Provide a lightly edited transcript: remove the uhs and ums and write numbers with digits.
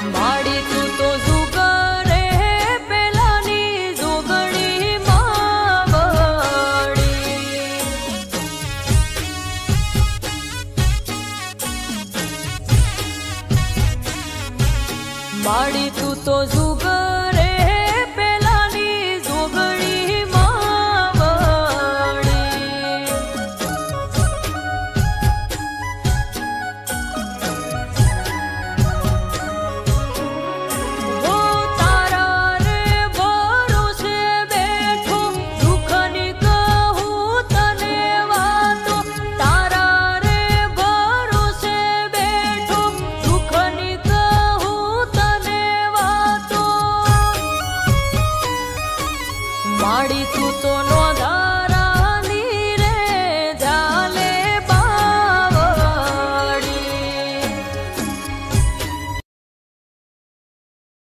માડી તું તો જુગરે પેલાની જોગણી માવડી માડી તું તો જુગ